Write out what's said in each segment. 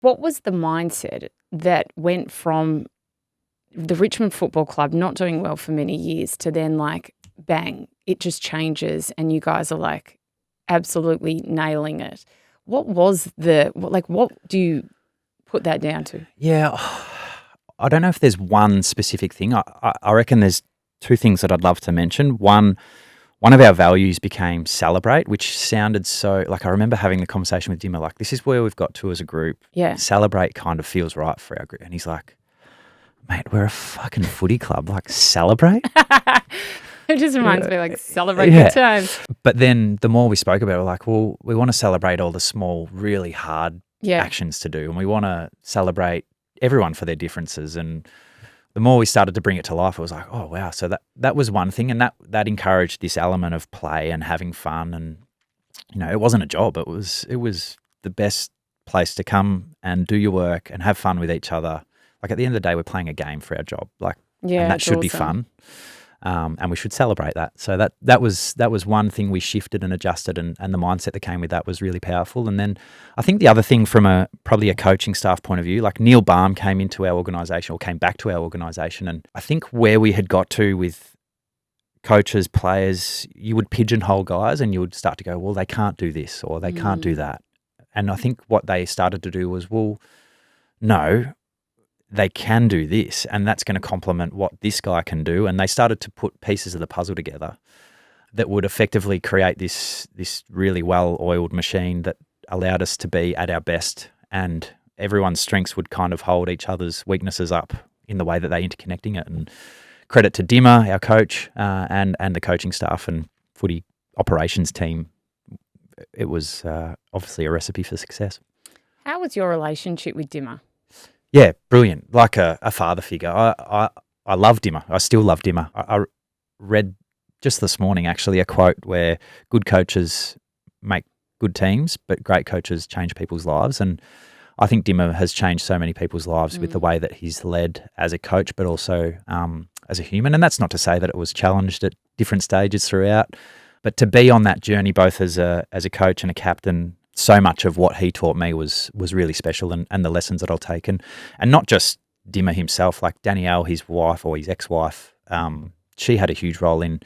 What was the mindset that went from the Richmond Football Club not doing well for many years to then like, bang, it just changes and you guys are like absolutely nailing it? What was what do you put that down to? Yeah, I don't know if there's one specific thing. I reckon there's two things that I'd love to mention. One of our values became celebrate, which sounded so, like I remember having the conversation with Dimmer, like, this is where we've got to as a group. Yeah. Celebrate kind of feels right for our group. And he's like, mate, we're a fucking footy club. Like, celebrate? It just reminds me, like, celebrate good times. But then the more we spoke about it, we're like, well, we want to celebrate all the small, really hard actions to do. And we want to celebrate everyone for their differences. And the more we started to bring it to life, it was like, oh, wow. So that was one thing. And that encouraged this element of play and having fun. And, you know, it wasn't a job. It was the best place to come and do your work and have fun with each other. Like, at the end of the day, we're playing a game for our job. Like, and that should be fun. And we should celebrate that. So that was one thing we shifted and adjusted, and the mindset that came with that was really powerful. And then I think the other thing from probably a coaching staff point of view, like Neil Baum came into our organisation or came back to our organisation, and I think where we had got to with coaches, players, you would pigeonhole guys and you would start to go, well, they can't do this or they can't do that. And I think what they started to do was, well, no, they can do this, and that's going to complement what this guy can do. And they started to put pieces of the puzzle together that would effectively create this really well-oiled machine that allowed us to be at our best, and everyone's strengths would kind of hold each other's weaknesses up in the way that they interconnecting it. And credit to Dimmer, our coach, and the coaching staff and footy operations team. It was obviously a recipe for success. How was your relationship with Dimmer? Yeah, brilliant. Like a father figure. I love Dimmer. I still love Dimmer. I read just this morning actually a quote where good coaches make good teams, but great coaches change people's lives. And I think Dimmer has changed so many people's lives with the way that he's led as a coach, but also as a human. And that's not to say that it was challenged at different stages throughout, but to be on that journey both as a coach and a captain, so much of what he taught me was really special, and the lessons that I'll take. And not just Dimmer himself, like Danielle, his wife or his ex-wife, she had a huge role in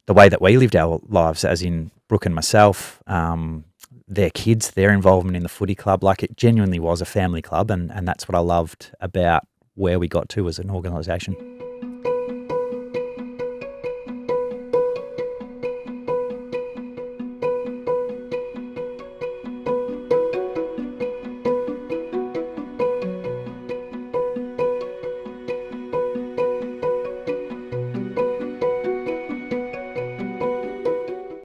the way that we lived our lives, as in Brooke and myself, their kids, their involvement in the footy club. Like, it genuinely was a family club, and that's what I loved about where we got to as an organisation.